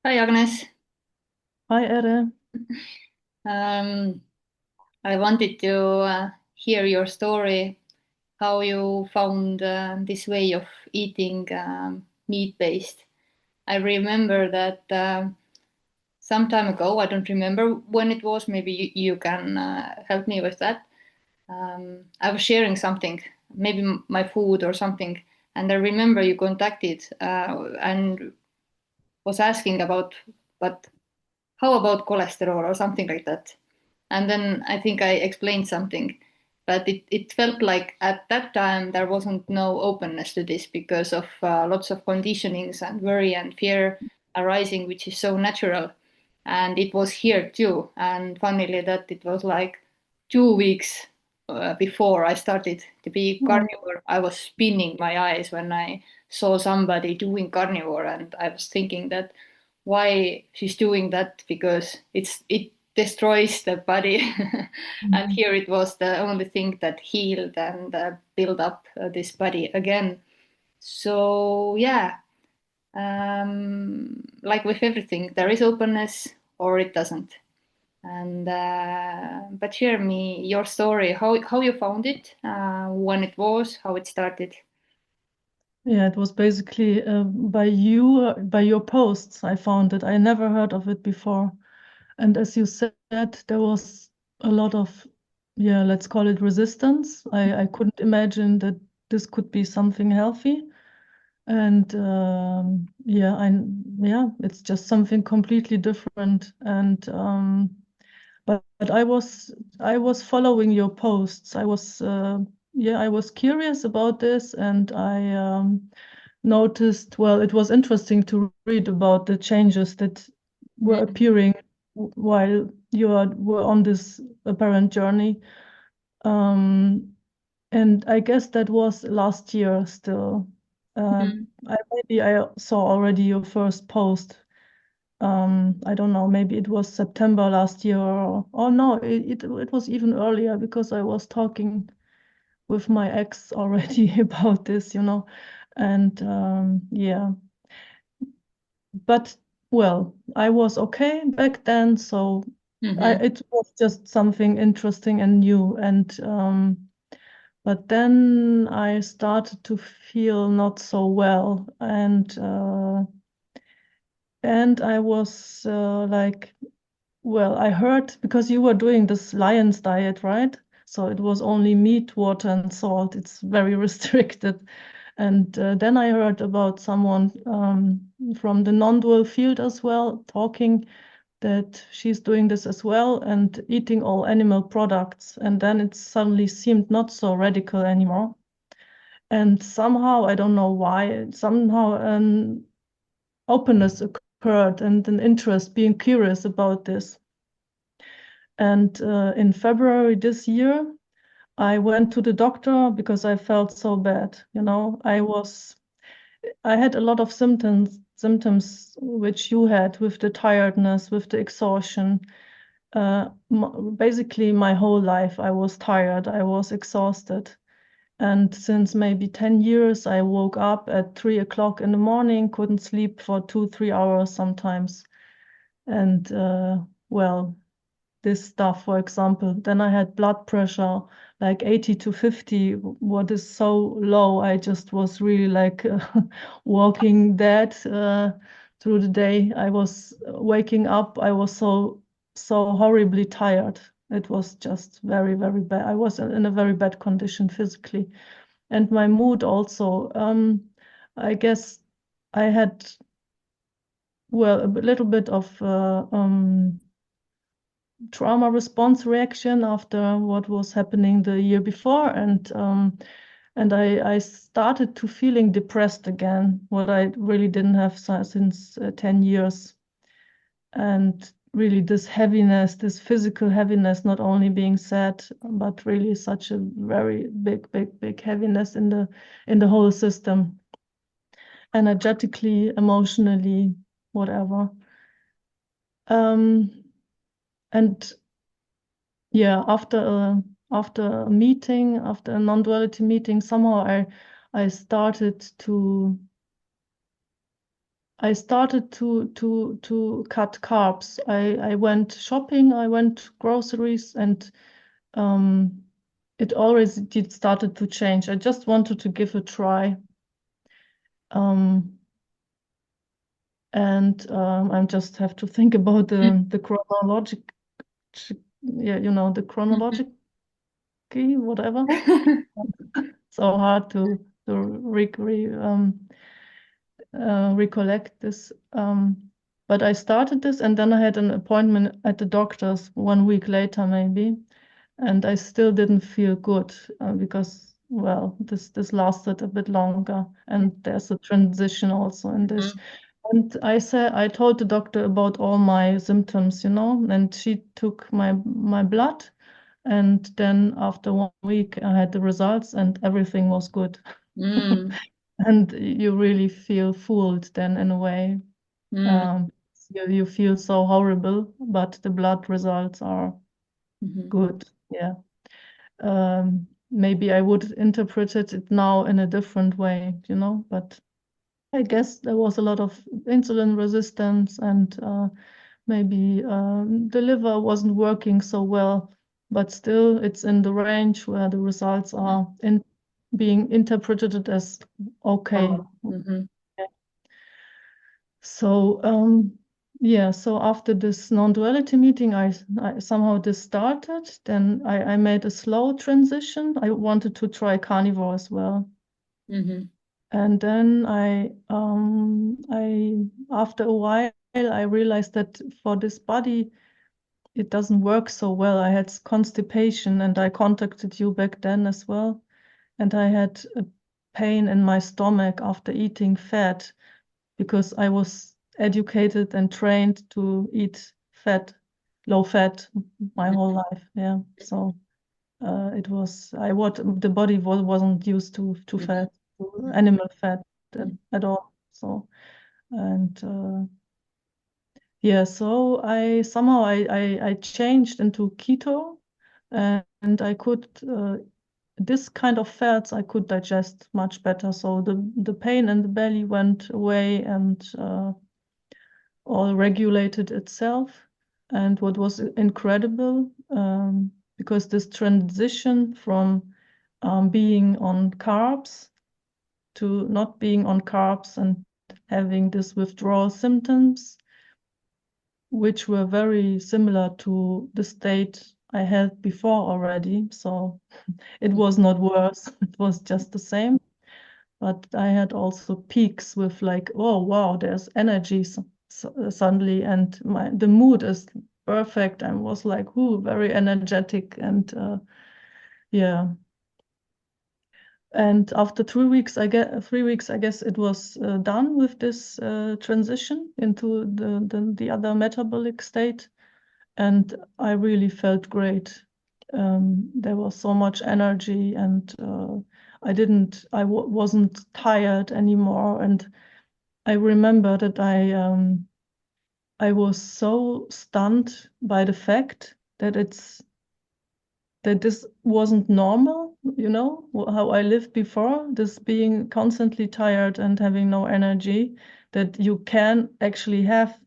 Hi, Agnes. Hi, Ere. Um, I wanted to hear your story, how you found this way of eating meat-based. I remember that some time ago, I don't remember when it was, maybe you can help me with that. I was sharing something, maybe my food or something, and I remember you contacted and was asking about, but how about cholesterol or something like that? And then I think I explained something, but it felt like at that time there wasn't no openness to this because of lots of conditionings and worry and fear arising, which is so natural. And it was here too. And funnily that it was like 2 weeks before I started to be Mm, carnivore, I was spinning my eyes when I saw somebody doing carnivore, and I was thinking that why she's doing that because it destroys the body. And mhm. here it was the only thing that healed and built up this body again. So yeah, like with everything, there is openness or it doesn't. And but share me your story, how you found it, when it was, how it started. Yeah, it was basically by your posts. I found it. I never heard of it before. And as you said, there was a lot of, yeah, let's call it resistance. I couldn't imagine that this could be something healthy. And yeah, it's just something completely different. But I was following your posts. I was curious about this, and I noticed. Well, it was interesting to read about the changes that were Mm, appearing while were on this apparent journey. Um, and I guess that was last year still. mm, Maybe I saw already your first post. I don't know, maybe it was September last year, or no, it was even earlier because I was talking with my ex already about this. And yeah, but well, I was okay back then, so mm-hmm, it was just something interesting and new. And but then I started to feel not so well, and I was like, well, I heard because you were doing this lion's diet, right? So it was only meat, water, and salt. It's very restricted. And then I heard about someone from the non-dual field as well, talking that she's doing this as well and eating all animal products. And then it suddenly seemed not so radical anymore. And somehow, I don't know why, somehow an openness occurred and an interest, being curious about this. And in February this year, I went to the doctor because I felt so bad. I had a lot of symptoms which you had with the tiredness, with the exhaustion. Basically, my whole life, I was tired, I was exhausted. And since maybe 10 years, I woke up at 3 o'clock in the morning, couldn't sleep for 2, 3 hours sometimes. And well, this stuff, for example. Then I had blood pressure like 80 to 50, what is so low. I just was really like walking dead through the day. I was waking up. I was so horribly tired. It was just very, very bad. I was in a very bad condition physically. And my mood also. I guess I had, well, a little bit of trauma response reaction after what was happening the year before, and I started to feeling depressed again, what I really didn't have since 10 years. And really this heaviness, this physical heaviness, not only being sad, but really such a very big, big, big heaviness in the whole system, energetically, emotionally, whatever. um, and yeah, after a meeting, after a non-duality meeting, somehow I started to I started to cut carbs. I went shopping, I went groceries, and it always did started to change. I just wanted to give a try. I just have to think about the chronologic, yeah, the chronologic, whatever. So hard to recollect this. But I started this, and then I had an appointment at the doctor's 1 week later, maybe, and I still didn't feel good because, well, this lasted a bit longer, and there's a transition also in this. And I told the doctor about all my symptoms, and she took my blood, and then after 1 week I had the results, and everything was good. Mm. And you really feel fooled then in a way. Mm. Um, you feel so horrible, but the blood results are Mhm. good. Yeah. Maybe I would interpret it now in a different way, but I guess there was a lot of insulin resistance, and maybe the liver wasn't working so well, but still it's in the range where the results are being interpreted as okay. Mhm. So yeah, so after this non-duality meeting, I somehow this started. Then I made a slow transition. I wanted to try carnivore as well. Mhm. And then I after a while I realized that for this body it doesn't work so well. I had constipation, and I contacted you back then as well. And I had a pain in my stomach after eating fat, because I was educated and trained to eat fat, low fat, my whole life. Yeah. So it was the body wasn't used to fat, to animal fat at all. So and yeah, so I somehow I changed into keto, and I could this kind of fats I could digest much better. So the pain in the belly went away, and all regulated itself. And what was incredible, because this transition from being on carbs to not being on carbs and having this withdrawal symptoms, which were very similar to the state I had before already. So it was not worse, it was just the same. But I had also peaks with like, oh wow, there's energy suddenly, and the mood is perfect. I was like, ooh, very energetic, and yeah. And after 3 weeks, I get 3 weeks, I guess it was done with this transition into the other metabolic state, and I really felt great. There was so much energy, and I wasn't tired anymore. And I remember that I was so stunned by the fact that this wasn't normal, how I lived before, this being constantly tired and having no energy, that you can actually have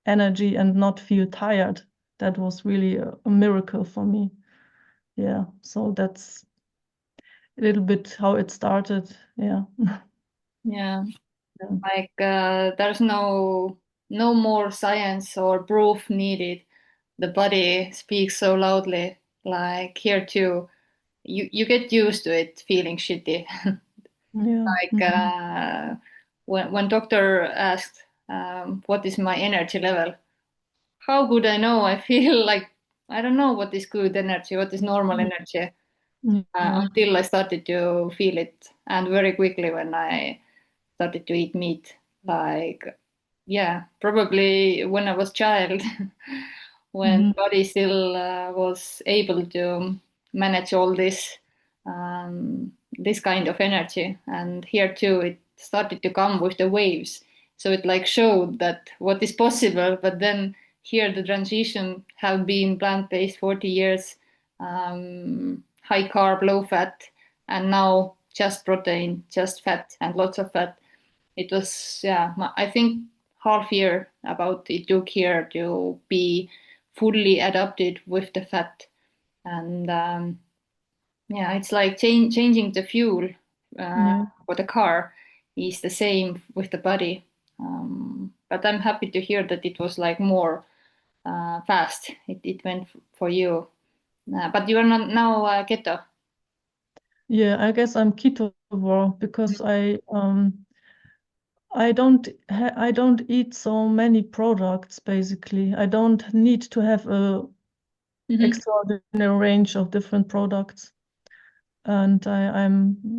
energy and not feel tired. That was really a miracle for me. Yeah, so that's a little bit how it started. Yeah. Yeah. Yeah. Like there's no more science or proof needed. The body speaks so loudly. Like here too, you get used to it feeling shitty. Yeah. Like Mhm. when doctor asked what is my energy level, how could I know? I feel like I don't know what is good energy, what is normal energy, Yeah. until I started to feel it, and very quickly when I started to eat meat. Like, yeah, probably when I was child, when Mhm. body still was able to manage all this kind of energy. And here too, it started to come with the waves. So it like showed that what is possible, but then here the transition have been plant-based 40 years, high carb, low fat, and now just protein, just fat and lots of fat. It was, yeah, I think half year about it took here to be fully adapted with the fat. And yeah, it's like changing the fuel Yeah. for the car is the same with the body. But I'm happy to hear that it was like more fast. It went for you. But you are not now keto. Yeah, I guess I'm ketovore because I don't eat so many products basically. I don't need to have a Hmm. extraordinary range of different products. And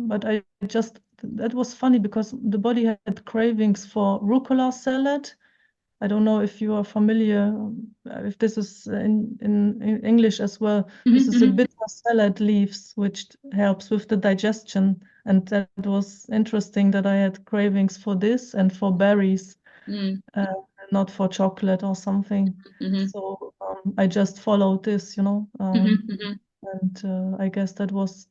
but I just, that was funny because the body had cravings for rucola salad. I don't know if you are familiar, if this is in English as well. This is a Hmm. bitter salad leaves, which helps with the digestion. And that was interesting that I had cravings for this and for berries, Hmm. uh, not for chocolate or something. Hmm. So I just followed this, you know. Hmm. And I guess that was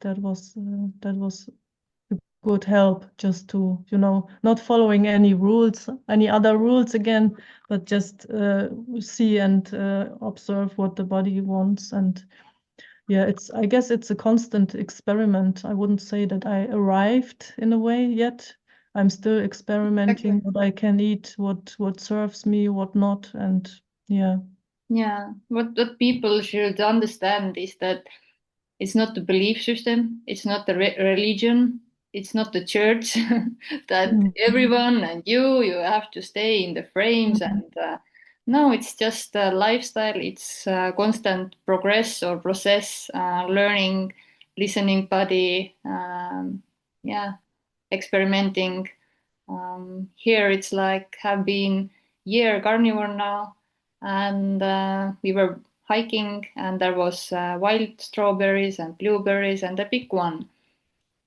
good help just to, you know, not following any rules, any other rules again, but just see and observe what the body wants. And yeah, I guess it's a constant experiment. I wouldn't say that I arrived in a way yet. I'm still experimenting Exactly. what I can eat, what serves me, what not. And yeah. Yeah. What people should understand is that it's not the belief system, it's not the religion, it's not the church that Mm, everyone and you have to stay in the frames. mm, And no, it's just a lifestyle. It's constant progress or process, learning, listening body, yeah, experimenting. Here it's like have been year carnivore now, and we were hiking, and there was wild strawberries and blueberries and a big one,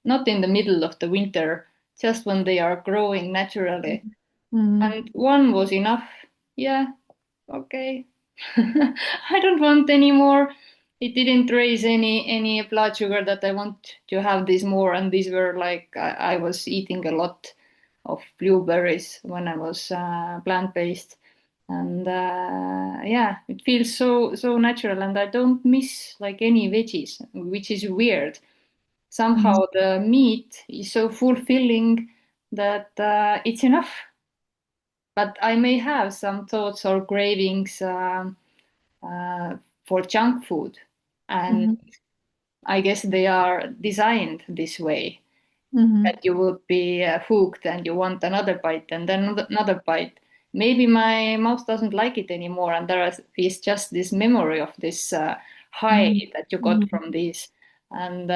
not in the middle of the winter, just when they are growing naturally. mm, And one was enough. Yeah, okay. I don't want any more. It didn't raise any blood sugar that I want to have this more. And these were like I was eating a lot of blueberries when I was plant-based. And yeah, it feels so natural, and I don't miss like any veggies, which is weird. Somehow mm, the meat is so fulfilling that it's enough. But I may have some thoughts or cravings uh, for junk food, and mm, I guess they are designed this way, mm, that you would be hooked and you want another bite and then another bite. Maybe my mouth doesn't like it anymore, and is just this memory of this high mm, that you got mm, from these. And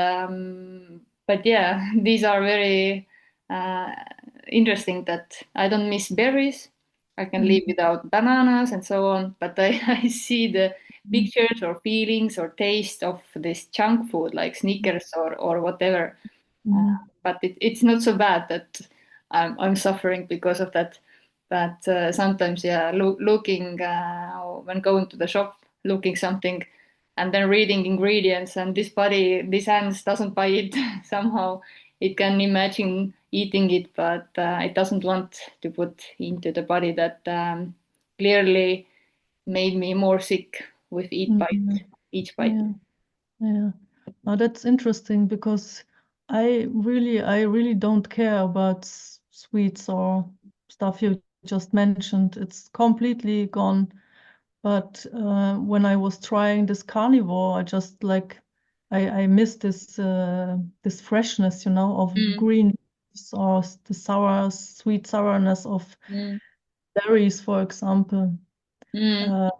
but yeah, these are very uh, interesting. That I don't miss berries. I can live mm, without bananas and so on, but I see the mm, pictures or feelings or taste of this junk food like Snickers or whatever. mm, But it's not so bad that I'm suffering because of that. But sometimes, yeah, looking when going to the shop, looking something, and then reading ingredients, and this hands doesn't buy it somehow. It can imagine eating it, but it doesn't want to put into the body. That clearly made me more sick with mm, each bite. yeah, yeah. Now that's interesting because I really don't care about sweets or stuff you just mentioned. It's completely gone. But when I was trying this carnivore, I just like I miss this freshness, you know, of Mm, green leaves or the sweet sourness of mm, berries, for example. mm, Uh,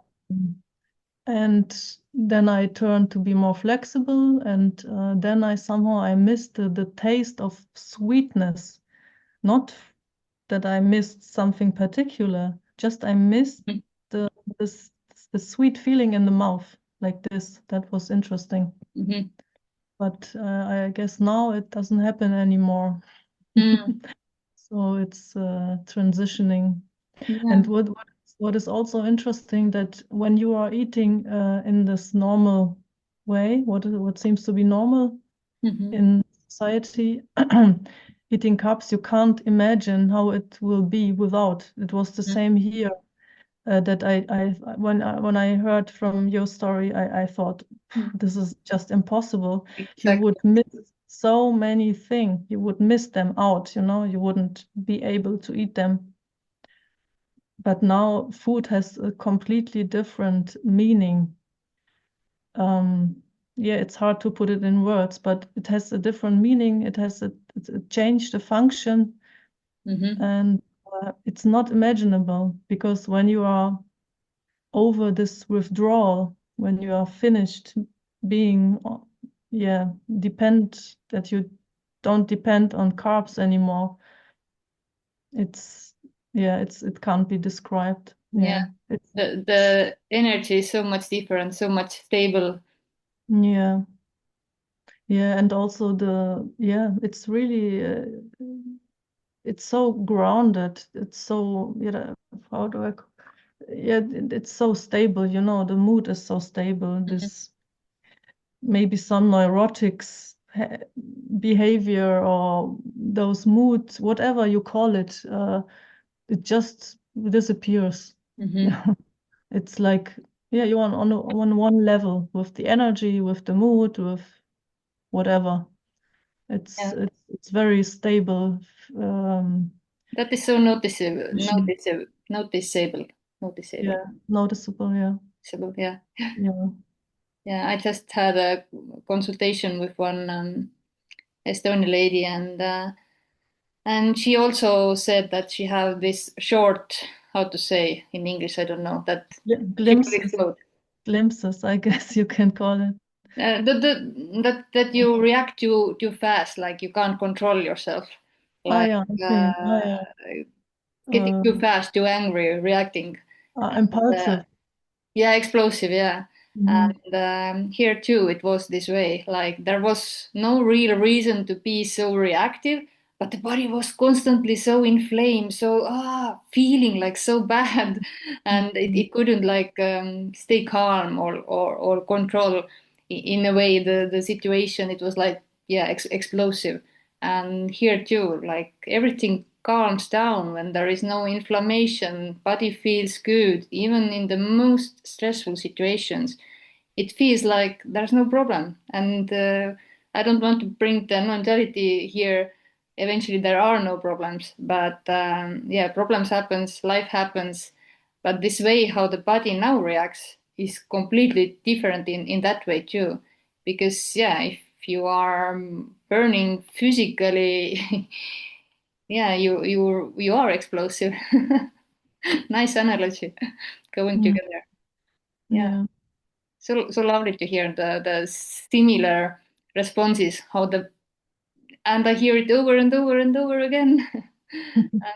and then I turned to be more flexible, and then I missed the taste of sweetness. Not that I missed something particular, just I missed mm, the this the sweet feeling in the mouth like this. That was interesting. mhm, But I guess now it doesn't happen anymore. mm. So it's transitioning. Yeah. And what is also interesting that when you are eating in this normal way, what seems to be normal Mhm. in society, eating carbs, you can't imagine how it will be without. It was the same here. That when I heard from your story, I thought this is just impossible. You Exactly. would miss so many things. You would miss them out, you know, you wouldn't be able to eat them. But now food has a completely different meaning. Yeah, it's hard to put it in words, but it has a different meaning. It changed the function, and it's not imaginable, because when you are over this withdrawal, when you are finished being, yeah, that you don't depend on carbs anymore, it's, yeah, it can't be described. Yeah. Yeah, it's, The energy is so much different, so much stable. yeah, yeah, and also it's really, it's so grounded. It's so, how do I, yeah, it's so stable. You know, the mood is so stable. This maybe some neurotics behavior, or those moods, whatever you call it, it just disappears. It's like, yeah, you're on one level with the energy, with the mood, with whatever. It's Yeah. it's very stable. Um, That is so noticeable, Machine. noticeable. Yeah, noticeable. Yeah, Noticeable, yeah. yeah. Yeah, I just had a consultation with one Estonian lady, and she also said that she have this short, how to say in English, I don't know, that she will Glimpses, explode. glimpses, I guess you can call it. That you react too fast, like you can't control yourself, Ah, like yeah, I see. Ah, yeah. getting too Uh, fast, too angry, reacting. And, Impulsive. yeah, explosive, yeah. Hmm. And here too, it was this way. Like there was no real reason to be so reactive, but the body was constantly so inflamed, so feeling like so bad, and it couldn't like stay calm or control in a way the situation. It was like yeah, explosive. And here too, like everything calms down when there is no inflammation, body feels good, even in the most stressful situations. It feels like there's no problem. And I don't want to bring the non-duality here. Eventually, there are no problems, but yeah, problems happens, life happens. But this way, how the body now reacts, is completely different in that way too. Because yeah, if you are burning physically, yeah, you are explosive. Nice analogy, going Mm. together. Yeah. Yeah. So lovely to hear the similar responses, how the and I hear it over and over and over again.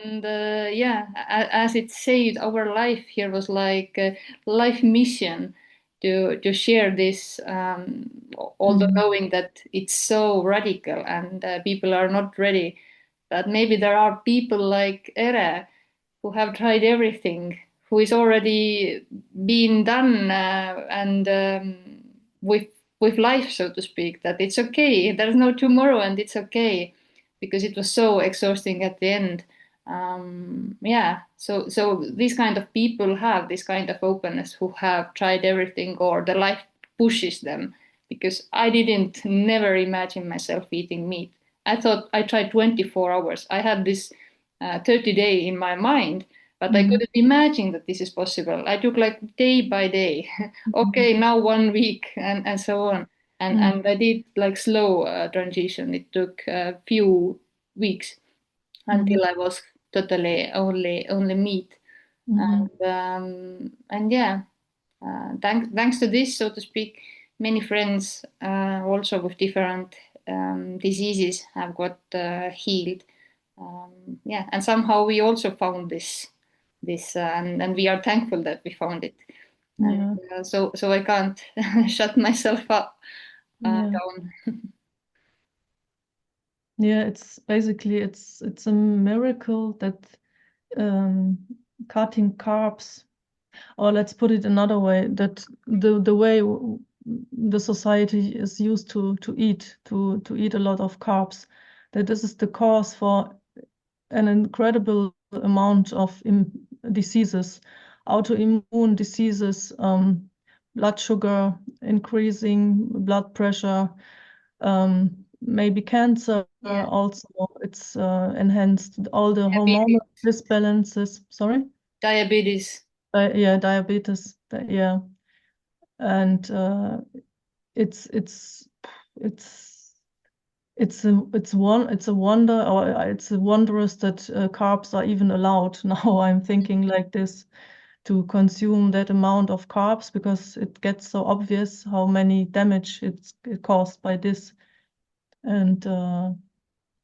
And yeah, as it said, our life here was like a life mission to share this, although Mm. knowing that it's so radical and people are not ready. That maybe there are people like Ere who have tried everything, who is already been done and with life, so to speak. That it's okay. There's no tomorrow, and it's okay because it was so exhausting at the end. Yeah. So these kind of people have this kind of openness who have tried everything, or the life pushes them. Because I didn't never imagine myself eating meat. I thought I tried 24 hours. I had this 30 day in my mind, but I Mm. couldn't imagine that this is possible. I took like day by day. Okay, now 1 week and so on. Mm. And I did like slow transition. It took a few weeks Mm. until I was totally only meat. Mm. And yeah, thanks to this, so to speak, many friends also with different diseases have got healed. Yeah, and somehow we also found this, and we are thankful that we found it. And Yeah. so I can't shut myself up Yeah. down. Yeah. It's basically, it's a miracle that, um, cutting carbs, or let's put it another way, that the way the society is used to eat a lot of carbs, that this is the cause for an incredible amount of diseases, autoimmune diseases, blood sugar increasing, blood pressure, maybe cancer Yeah. also. It's enhanced all the hormonal Diabetes. disbalances. Sorry? Diabetes. Yeah, diabetes. Yeah, and it's it's it's a wonder, or it's a wondrous that carbs are even allowed. Now I'm thinking like this, to consume that amount of carbs, because it gets so obvious how many damage it caused by this. And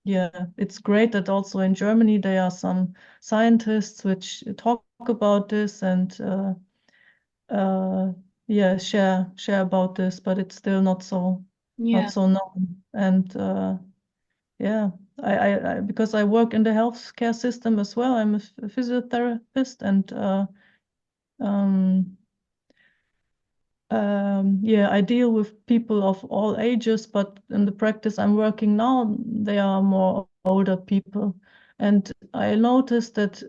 yeah, it's great that also in Germany there are some scientists which talk about this and uh, yeah, share about this, but it's still not Yeah. so known. And yeah, because I work in the healthcare system as well. I'm a physiotherapist, and um, yeah, I deal with people of all ages, but in the practice I'm working now, they are more older people. And I noticed that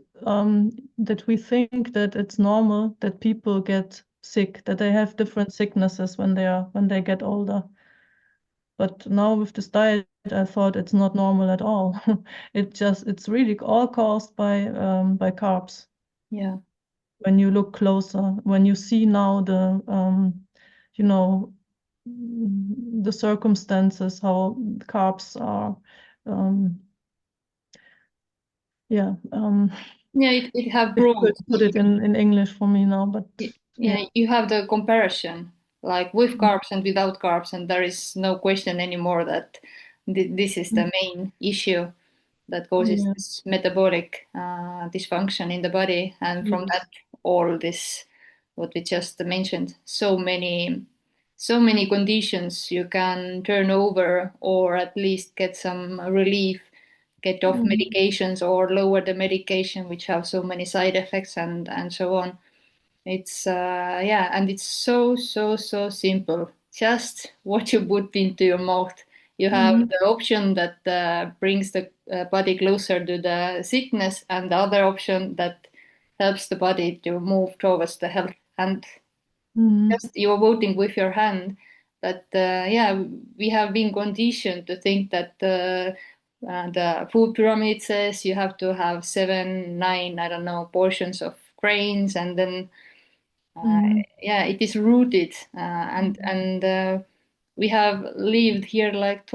we think that it's normal that people get sick, that they have different sicknesses when they get older. But now with this diet, I thought it's not normal at all. It's really all caused by carbs. Yeah. When you look closer, when you see now you know, the circumstances, how carbs are, um, yeah, Yeah, it have difficult brought. to put it in English for me now, but yeah. Yeah, you have the comparison, like with carbs and without carbs, and there is no question anymore that this is the main issue that causes Yeah, this metabolic dysfunction in the body, and from yes. that, all this, what we just mentioned, so many conditions you can turn over, or at least get some relief, get off Mm, medications, or lower the medication, which have so many side effects, and so on. It's yeah, and it's so simple. Just what you put into your mouth. You have mm, the option that brings the body closer to the sickness, and the other option that helps the body to move towards the health. And mm, just you're voting with your hand. But yeah, we have been conditioned to think that the food pyramid says you have to have seven, nine, I don't know, portions of grains, and then uh, mm, yeah, it is rooted, and we have lived here like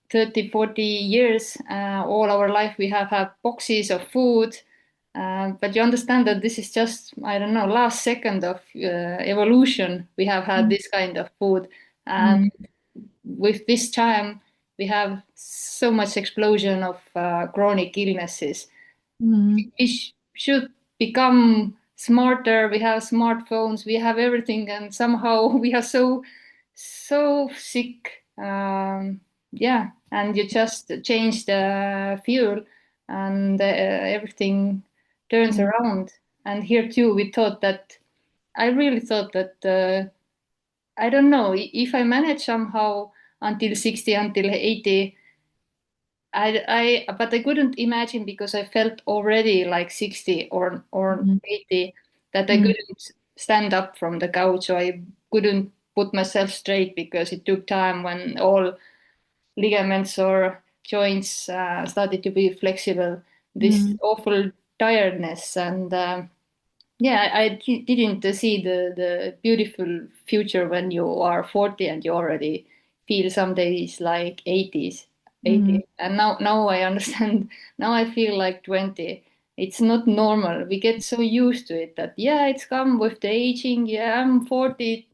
30, 40 years. All our life we have had boxes of food, but you understand that this is just, I don't know, last second of evolution. We have had mm, this kind of food, and mm, with this time we have so much explosion of chronic illnesses. mm, We should become smarter. We have smartphones, we have everything, and somehow we are so sick. Yeah, and you just change the fuel, and everything turns mm, around. And here too, we thought that I really thought that I don't know if I manage somehow until 60, until 80. But I couldn't imagine, because I felt already like 60 or mm, 80, that I mm, couldn't stand up from the couch. So I couldn't put myself straight, because it took time when all ligaments or joints started to be flexible. This mm, awful tiredness, and yeah, I didn't see the beautiful future when you are 40 and you already feel some days like 80s, mm, 80. And now I understand. Now I feel like 20. It's not normal. We get so used to it that, yeah, it's come with the aging. Yeah, I'm 40.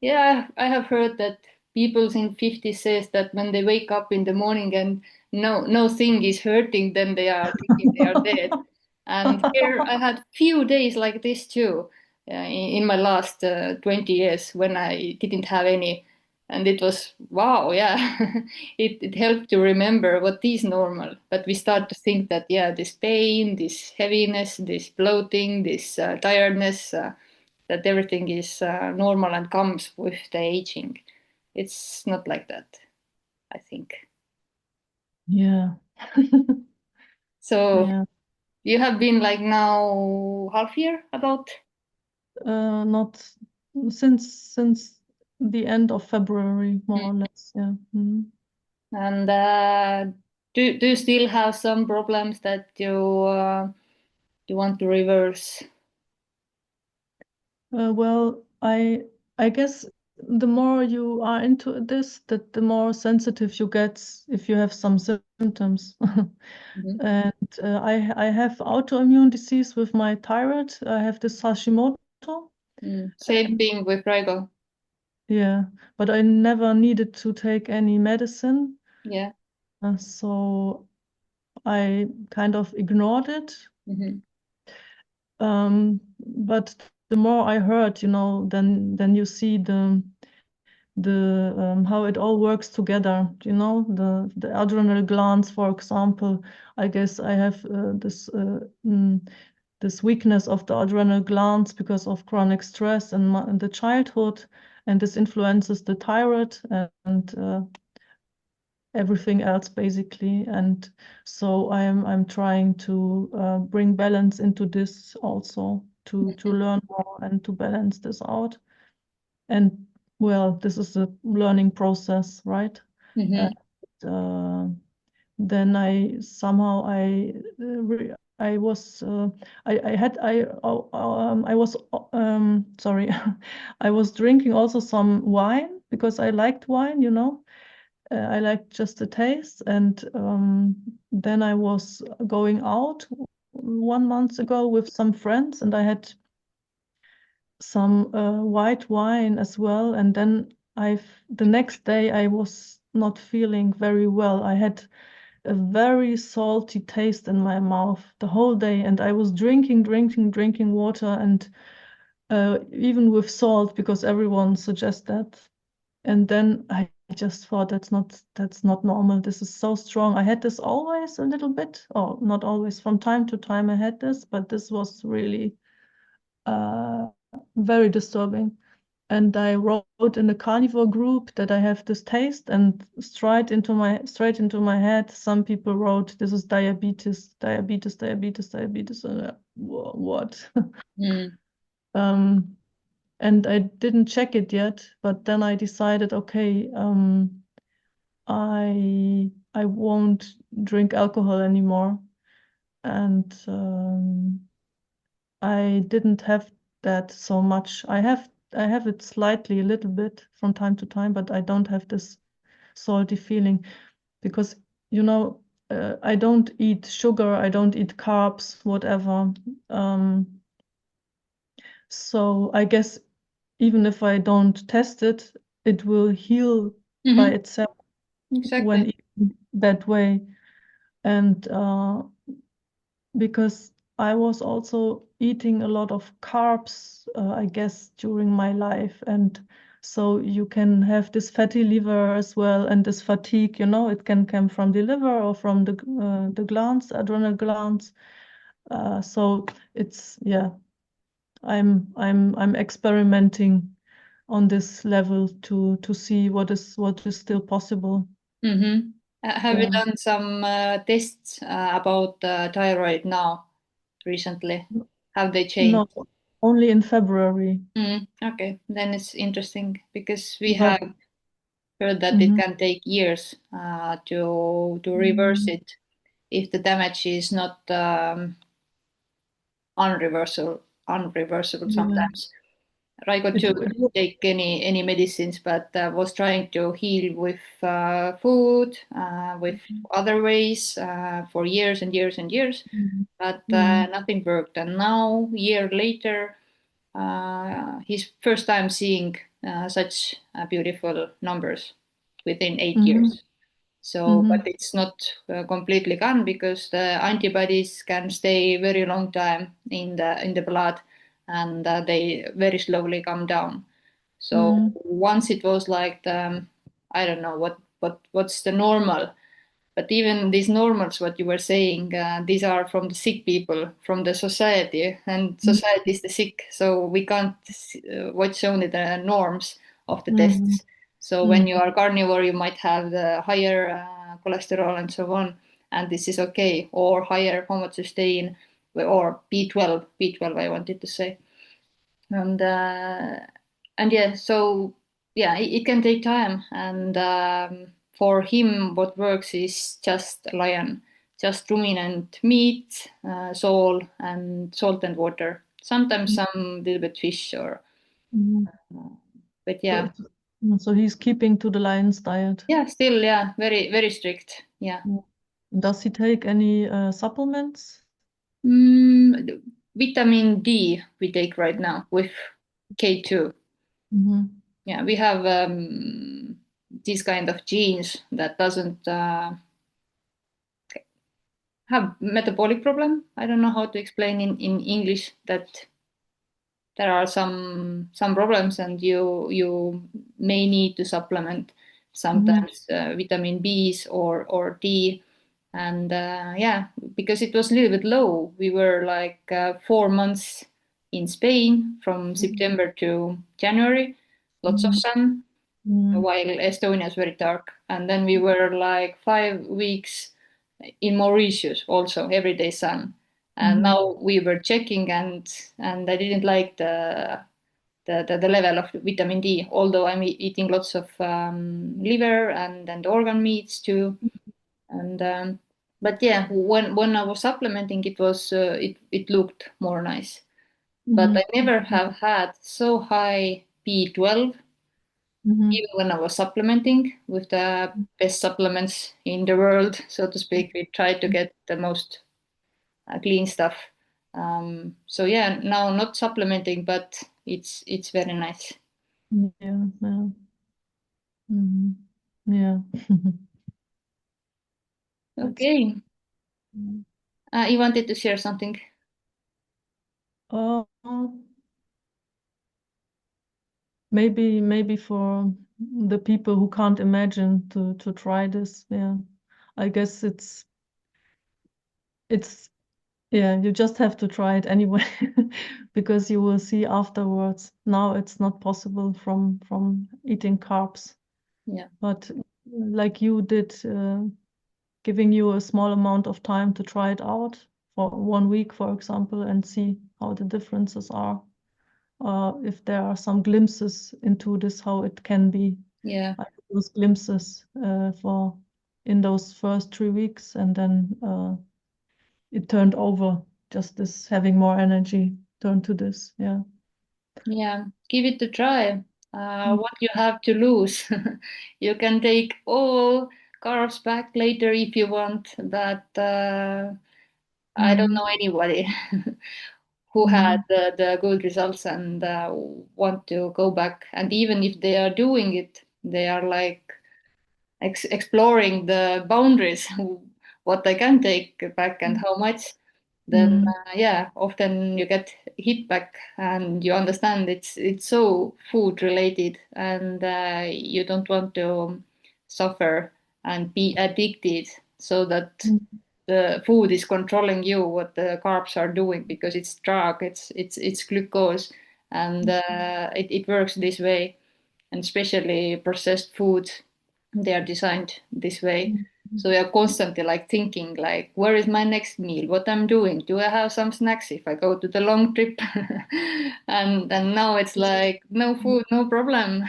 Yeah, I have heard that people in 50 says that when they wake up in the morning and no thing is hurting, then they are thinking they are dead. And here I had few days like this too, in my last 20 years, when I didn't have any. And it was, wow, yeah, it helped to remember what is normal. But we start to think that, yeah, this pain, this heaviness, this bloating, this tiredness, that everything is normal and comes with the aging. It's not like that, I think. yeah. So Yeah. you have been like now half year about? Not since the end of February, Mm. more or less. Yeah. Mhm. And do you still have some problems that you want to reverse? Well, I guess the more you are into this, that the more sensitive you get if you have some symptoms. Mhm. And I have autoimmune disease with my thyroid. I have this Hashimoto. Same thing with Rigo. Yeah, but I never needed to take any medicine. Yeah. So I kind of ignored it. Hmm. But the more I heard, then you see the how it all works together. The adrenal glands, for example. I guess I have this weakness of the adrenal glands because of chronic stress in the childhood, and this influences the thyroid and everything else basically. And so I'm trying to bring balance into this also to learn more and to balance this out. And well, this is a learning process, right? And Hmm. uh, then I somehow I was I had I was sorry I was drinking also some wine because I liked wine. I liked just the taste. And then I was going out 1 month ago with some friends, and I had some white wine as well. And then the next day I was not feeling very well. I had a very salty taste in my mouth the whole day, and I was drinking water, and even with salt because everyone suggests that. And then I just thought that's not normal. This is so strong. I had this always a little bit, or not always, from time to time I had this, but this was really uh, very disturbing. And I wrote in the Carnivore group that I have this taste, and straight into my head, some people wrote, "This is diabetes, diabetes, diabetes, diabetes." And what? Mm. um, and I didn't check it yet, but then I decided, okay, I won't drink alcohol anymore. And I didn't have that so much. I have it slightly a little bit from time to time, but I don't have this salty feeling because you know I don't eat sugar, I don't eat carbs, whatever. Um, so I guess even if I don't test it, it will heal by Hmm. itself when Exactly. eaten that way. And because I was also eating a lot of carbs, I guess, during my life. And so you can have this fatty liver as well, and this fatigue, it can come from the liver or from the glands, adrenal glands. So it's, yeah, I'm experimenting on this level to see what is still possible. Hmm. Have you Yeah. done some tests about thyroid now recently? Have they changed? No, only in February. Okay, then it's interesting because we But have heard that it mhm. can take years to reverse Mm, it if the damage is not unreversible yeah, sometimes. Raigo it, too it didn't take any medicines, but was trying to heal with food, with other ways for years and years and years, mm, but mm, nothing worked. And now, year later, his first time seeing such beautiful numbers within 8 years. mhm, So, but mhm, it's not completely gone because the antibodies can stay very long time in the blood, and they very slowly come down. So mm, once it was like I don't know what's the normal, but even these normals, what you were saying, these are from the sick people, from the society, and mm, society is the sick. So we can't watch only the norms of the mhm, tests. So when mm, you are carnivore, you might have the higher cholesterol and so on. and this is okay, or higher homocysteine or B12 I wanted to say. And yeah, so yeah, it can take time. And for him, what works is just lion, just ruminant meat, salt and water. Sometimes some little bit fish or, Mhm. but So, yeah, so he's keeping to the lion's diet. yeah, still, yeah, very strict. Yeah. Yeah. Does he take any supplements? Vitamin D we take right now with K2. Mhm. Yeah, we have these kind of genes that doesn't have metabolic problem. I don't know how to explain in English that there are some problems and you may need to supplement Mhm. sometimes vitamin B's or D. And yeah, because it was a little bit low. We were like 4 months in Spain from September to January, lots of Mhm. sun, Mhm. while Estonia is very dark. And then we were like 5 weeks in Mauritius, also everyday sun. And Mhm. now we were checking, and I didn't like the level of vitamin D. Although I'm eating lots of liver and organ meats too, and but yeah, when I was supplementing, it looked more nice. But I Mhm. never have had so high B12 Mhm. even when I was supplementing with the best supplements in the world, so to speak. We tried to get the most clean stuff. So yeah, now not supplementing, but it's very nice. Mhm. Yeah, yeah. Mhm. Yeah. That's Okay, mm. you wanted to share something? uh, maybe for the people who can't imagine to try this. Yeah. I guess it's yeah, you just have to try it anyway because you will see afterwards. Now it's not possible from eating carbs, Yeah, but like you did, giving you a small amount of time to try it out for 1 week, for example, and see how the differences are. If there are some glimpses into this, how it can be. yeah, I had those glimpses for in those first 3 weeks, and then it turned over. Just this having more energy turned to this. Yeah. yeah. Give it a try. Mm. What you have to lose? You can take all carbs back later if you want, but I don't know Mm. anybody who had Mm. the good results and want to go back. And even if they are doing it, they are like exploring the boundaries, what I can take back and how much. Then Mm. yeah, often you get hit back and you understand it's so food related, and you don't want to suffer and be addicted so that Mm. the food is controlling you what the carbs are doing, because it's drug, it's glucose, and it works this way. And especially processed foods, they are designed this way. Mm. So we are constantly like thinking like, where is my next meal, what I'm doing, do I have some snacks if I go to the long trip? And now it's like no food, no problem.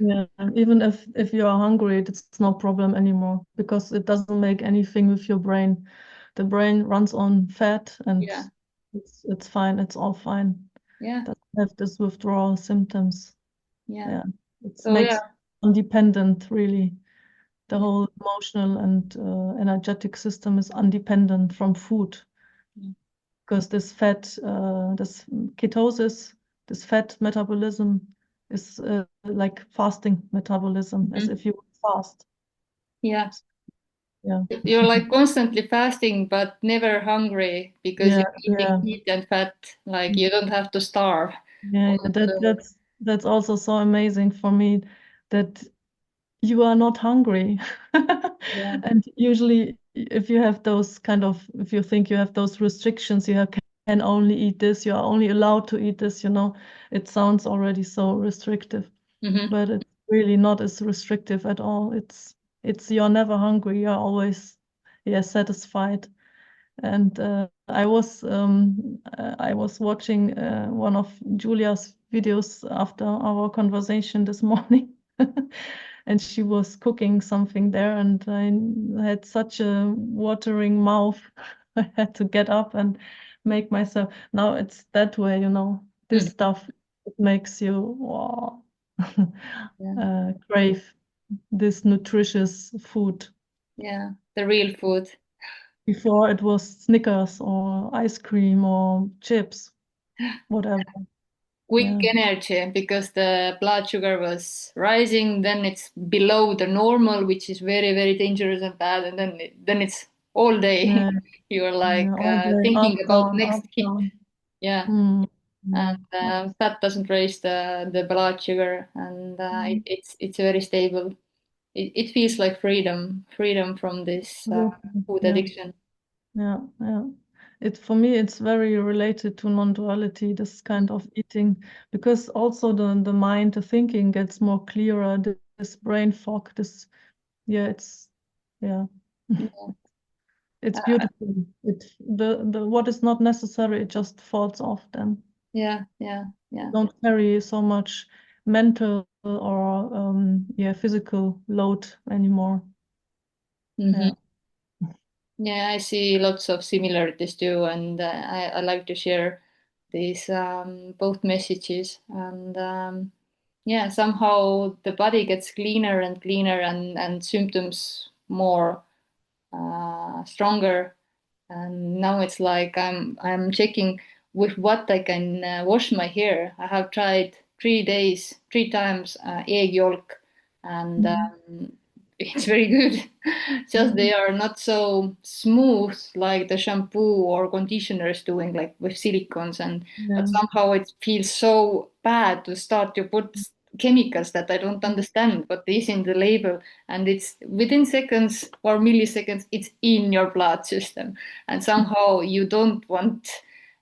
Yeah, even if you are hungry, it's no problem anymore because it doesn't make anything with your brain. The brain runs on fat, and Yeah, it's fine. It's all fine. yeah, Doesn't have this withdrawal symptoms. yeah. Yeah, it So yeah, makes independent really. The yeah, whole emotional and energetic system is independent from food yeah. because this fat, this ketosis, this fat metabolism is like fasting metabolism, as Mhm. if you would fast. Yeah. Yeah, You're like constantly fasting but never hungry because yeah, you're eating yeah, meat and fat. Like you don't have to starve. yeah. Also, That's also so amazing for me that you are not hungry. yeah. And usually, if you have those kind of, if you think you have those restrictions, can only eat this, you are only allowed to eat this, it sounds already so restrictive, Hmm. but it's really not as restrictive at all. It's you're never hungry, you're always yeah, satisfied. And I was watching one of Julia's videos after our conversation this morning, and she was cooking something there, and I had such a watering mouth. I had to get up and make myself. Now it's that way, you know. This Mm. stuff, it makes you wow, Yeah. crave this nutritious food. Yeah. The real food. Before it was Snickers or ice cream or chips, whatever. Quick Yeah, energy because the blood sugar was rising, then it's below the normal, which is very, very dangerous and bad, and then it's all day. yeah, You're like yeah. All day thinking up, about down, next up, hit. down. Yeah. Mm, And mm, fat doesn't raise the blood sugar, and mm. it's very stable. It feels like freedom from this food Yeah, addiction. yeah, yeah. It for me, it's very related to non-duality, this kind of eating, because also the mind, the thinking gets more clearer. This brain fog, this yeah, it's yeah. Yeah, It's beautiful. It the what is not necessary, it just falls off then. yeah, yeah, yeah. Don't carry so much mental or yeah, physical load anymore. Hmm. Yeah. Yeah, I see lots of similarities too, and I like to share these both messages. And yeah, somehow the body gets cleaner and cleaner, and symptoms more stronger. And now it's like I'm checking with what I can wash my hair. I have tried 3 days, 3 times egg yolk, and Mhm. it's very good. Just they are not so smooth like the shampoo or conditioner is doing, like with silicones, and but Yeah. somehow it feels so bad to start to put chemicals that I don't understand what is in the label, and it's within seconds or milliseconds it's in your blood system, and somehow you don't want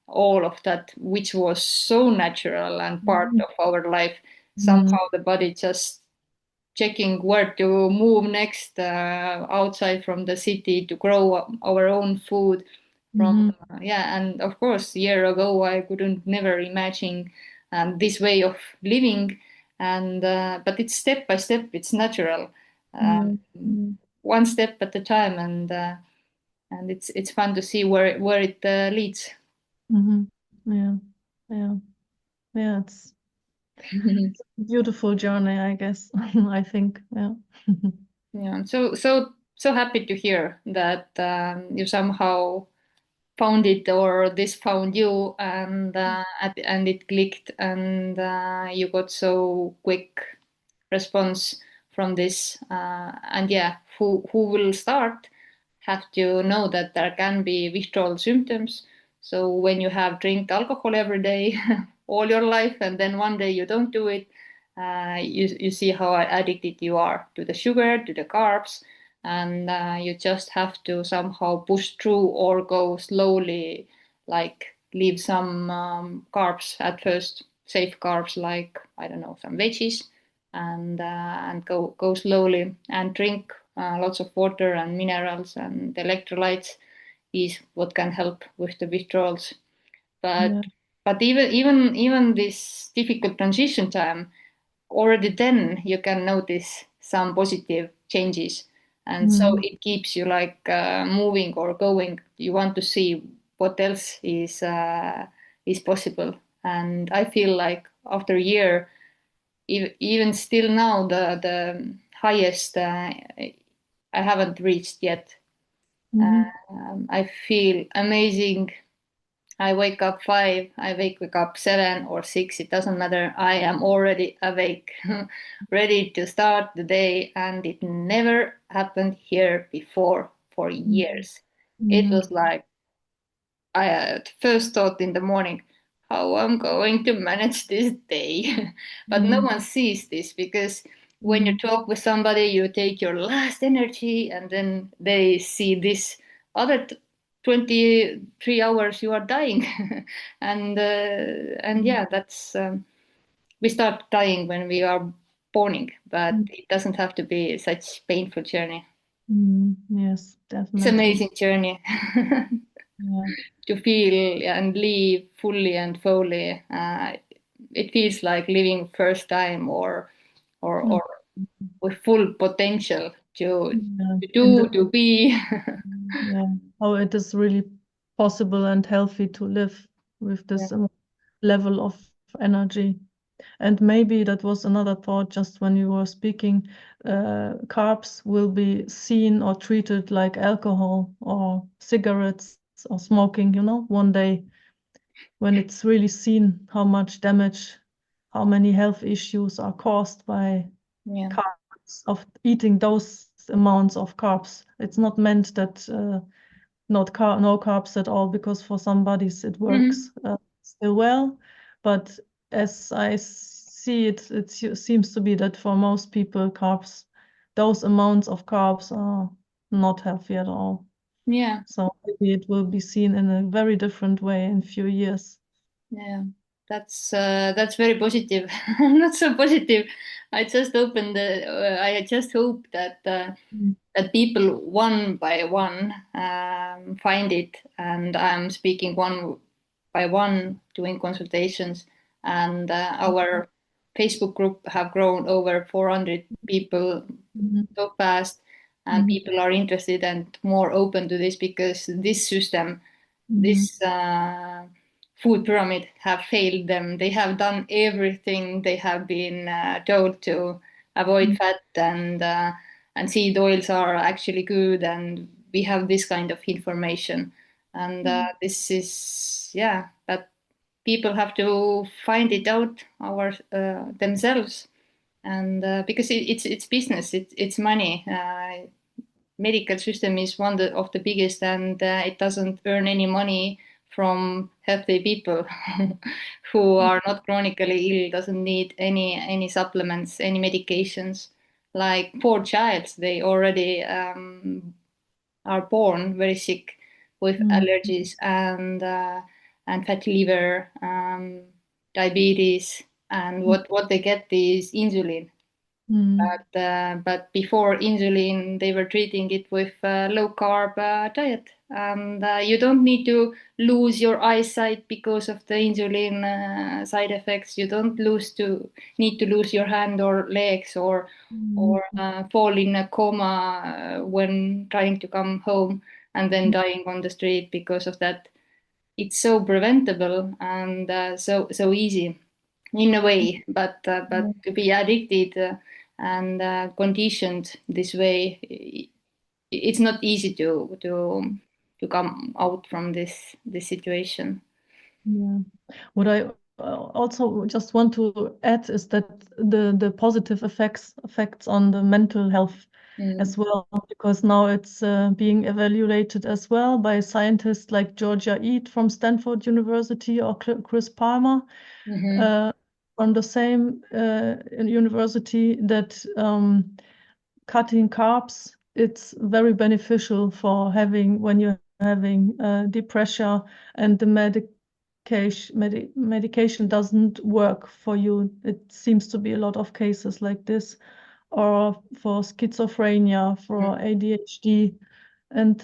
all of that which was so natural and part Mhm. of our life. Mhm. Somehow the body just checking where to move next outside from the city to grow our own food from Mhm. yeah. And of course a year ago I couldn't never imagine this way of living, and but it's step by step, it's natural, um, Mhm. Mhm. one step at a time, and it's fun to see where it leads. Mhm. Yeah. Yeah. Yeah. It's a beautiful journey, I guess. I think. Yeah. Yeah, so happy to hear that you somehow found it, or this found you, and at the end it clicked, and you got so quick response from this. And yeah, who will start have to know that there can be withdrawal symptoms. So when you have drink alcohol every day all your life, and then one day you don't do it, you see how addicted you are to the sugar, to the carbs, and you just have to somehow push through or go slowly, like leave some carbs at first, safe carbs like I don't know, some veggies, and go slowly and drink lots of water and minerals and electrolytes is what can help with the withdrawals. But Yeah. even this difficult transition time, already then you can notice some positive changes, and so Mhm. it keeps you like moving or going. You want to see what else is possible, and I feel like after a year, even still now, the highest I haven't reached yet. Mhm. I feel amazing. I wake up 5, I wake up 7 or 6, it doesn't matter. I am already awake, ready to start the day, and it never happened here before for Mhm. years. It Mhm. was like I had first thought in the morning, how I'm going to manage this day. But no Mhm. one sees this because when you Mhm. talk with somebody, you take your last energy, and then they see this other 23 hours you are dying. And Mhm. yeah, that's we start dying when we are born, but Mhm. it doesn't have to be such painful journey. Yes, It's definitely. amazing journey Yeah. to feel and live fully and fully. It feels like living first time, Mm. or with full potential Yeah. to In do, the to be. Yeah, how it is really possible and healthy to live with Yeah. this level of energy. And maybe that was another thought just when you were speaking. Carbs will be seen or treated like alcohol or cigarettes or smoking, one day when it's really seen how much damage, how many health issues are caused by Yeah. carbs, of eating those amounts of carbs. It's not meant that no carbs at all, because for some bodies it Mhm. works still well. But as I see it, seems to be that for most people, those amounts of carbs are not healthy at all. Yeah. So maybe it will be seen in a very different way in a few years. Yeah, that's very positive. Not so positive. I just hope that Mm. that people one by one find it, and I'm speaking one by one, doing consultations, and our Facebook group have grown over 400 people Mhm. so fast, and Mhm. people are interested and more open to this because this system, Mhm. this food pyramid have failed them. They have done everything they have been told to avoid Mhm. fat, and seed oils are actually good, and we have this kind of information, and Mhm. this is, yeah, but people have to find it out themselves, and because it's business, it's money. Medical system is one of the biggest, and it doesn't earn any money from healthy people who are not chronically ill, doesn't need any supplements, any medications. Like poor child, they already are born very sick with Mhm. allergies and fatty liver, diabetes, and what they get is insulin. Mhm. But before insulin, they were treating it with low carb diet, and you don't need to lose your eyesight because of the insulin side effects. You don't need to lose your hand or legs, or Mhm. fall in a coma when trying to come home and then dying on the street because of that. It's so preventable and so easy in a way, but Mhm. to be addicted and conditioned this way, it's not easy to come out from this situation. Yeah. What I also just want to add is that the positive effects on the mental health Mm. as well, because now it's being evaluated as well by scientists like Georgia Eade from Stanford University or Chris Palmer Hmm. uh, from the same university, that cutting carbs, it's very beneficial for having when you're having depression and the medication doesn't work for you. It seems to be a lot of cases like this, or for schizophrenia, for ADHD, and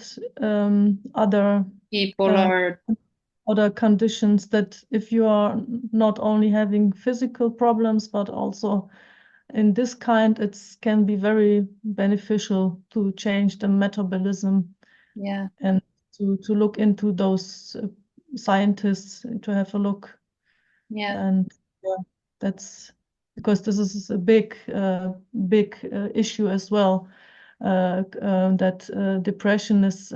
other People uh, are, other conditions, that if you are not only having physical problems but also in this kind, it can be very beneficial to change the metabolism yeah, and to look into those scientists, to have a look. yeah, And yeah, that's because this is a big issue as well. That depression is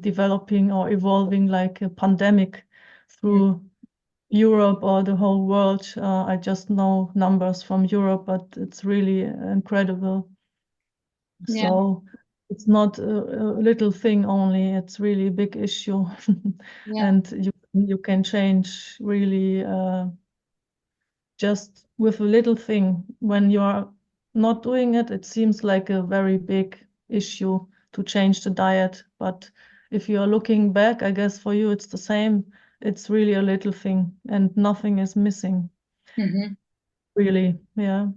developing or evolving like a pandemic mm, through Europe or the whole world. I just know numbers from Europe, but it's really incredible. yeah, So it's not a little thing only, it's really a big issue. yeah. And you can change really just with a little thing. When you are not doing it, it seems like a very big issue to change the diet. But if you are looking back, I guess for you it's the same. It's really a little thing and nothing is missing, Hmm. really. Yeah.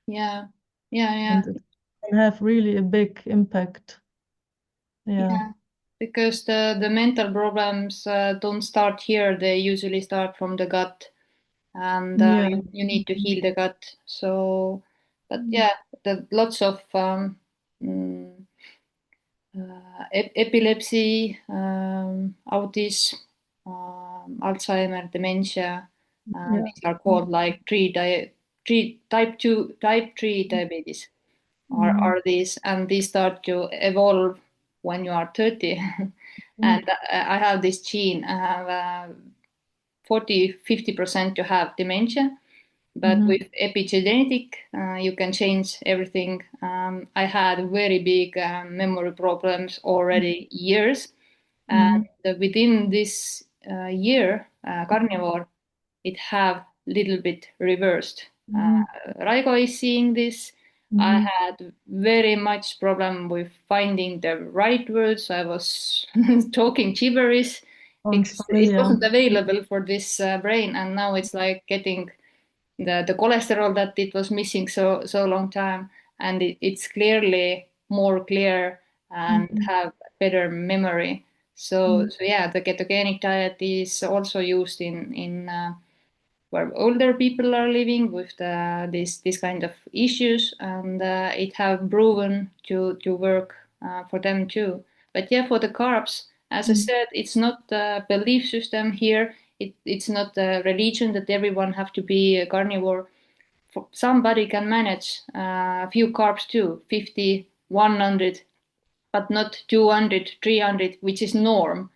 Yeah, yeah, yeah, And it can have really a big impact. Yeah. Yeah, because the mental problems don't start here. They usually start from the gut, and Yeah. you need to heal the gut. So, but Mm. yeah, the lots of mm, epilepsy, autism, Alzheimer, dementia. Yeah. These are called like type 3 diabetes Mm. are these, and these start to evolve when you are 30. Mm. And I have this gene. I have 40-50% to have dementia, but Mhm. with epigenetic, you can change everything. I had very big memory problems already years, and Mhm. within this year, Carnivore, it have little bit reversed. Mhm. Raigo is seeing this. I Mhm. had very much problem with finding the right words. I was talking gibberish Sounds because it familiar. wasn't available for this brain, and now it's like getting the cholesterol that it was missing so long time, and it's clearly more clear and Mhm. have better memory. So Mhm. so yeah, the ketogenic diet is also used in where older people are living with this kind of issues, and it have proven to work for them too. But yeah, for the carbs, as I Mhm. said, it's not a belief system here. It's not a religion that everyone have to be a carnivore. Somebody can manage a few carbs too, 50, 100, but not 200, 300, which is norm,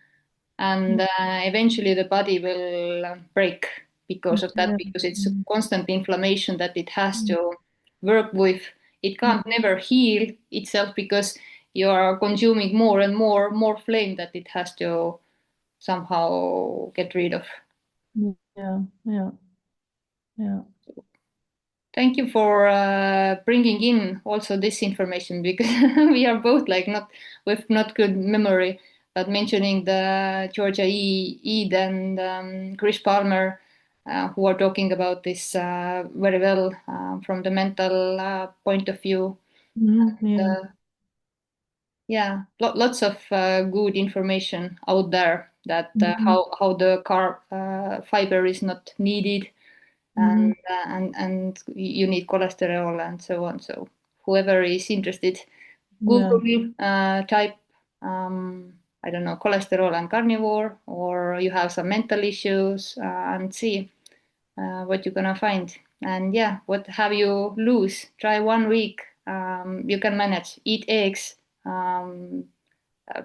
and eventually the body will break because of that, Yeah. because it's a Mhm. constant inflammation that it has to work with. It can't never heal itself because you are consuming more and more flame that it has to somehow get rid of. Mhm. Yeah. Yeah. Yeah. Thank you for bringing in also this information, because we are both like not with not good memory, but mentioning the Georgia Eid and Chris Palmer, who are talking about this very well from the mental point of view. Mhm. Yeah. Uh, yeah, lots of good information out there that Mhm. how the carb fiber is not needed, Mhm. and you need cholesterol and so on. So whoever is interested, Yeah. Google, type I don't know, cholesterol and carnivore, or you have some mental issues, and see what you're gonna find. And yeah, what have you lose? Try 1 week. You can manage. Eat eggs, um, uh,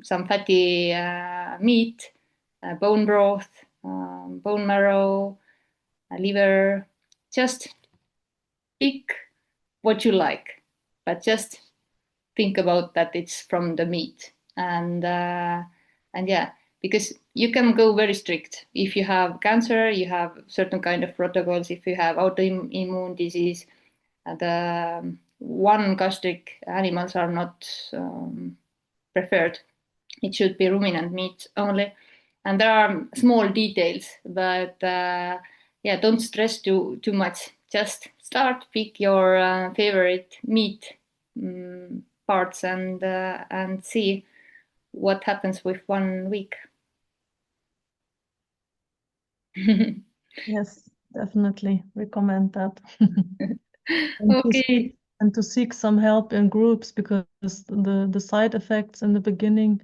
some fatty meat, bone broth, bone marrow, liver. Just pick what you like, but just think about that it's from the meat. And yeah, because you can go very strict. If you have cancer, you have certain kind of protocols. If you have autoimmune disease, the one gastric animals are not preferred. It should be ruminant meat only. And there are small details, but yeah, don't stress too much. Just start, pick your favorite meat parts, and see what happens with 1 week. Yes, definitely recommend that. And to Okay. seek some help in groups, because the side effects in the beginning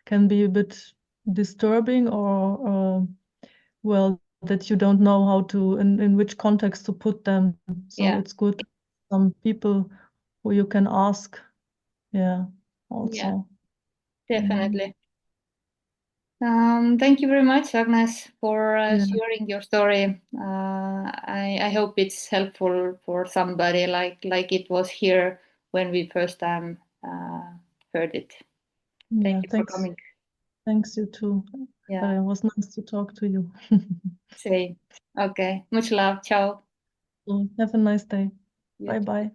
can be a bit disturbing, or well, that you don't know how to in which context to put them. So Yeah. it's good some people who you can ask. Yeah, Yeah. also. Mhm. Definitely. Thank you very much, Agnes, for Yeah, sharing your story. I hope it's helpful for somebody like it was here when we first time heard it. Thank yeah. you for Thanks. coming. Thanks you too. Yeah, It was nice to talk to you. same. Okay, much love. Ciao. So have a nice day. You Bye too. bye.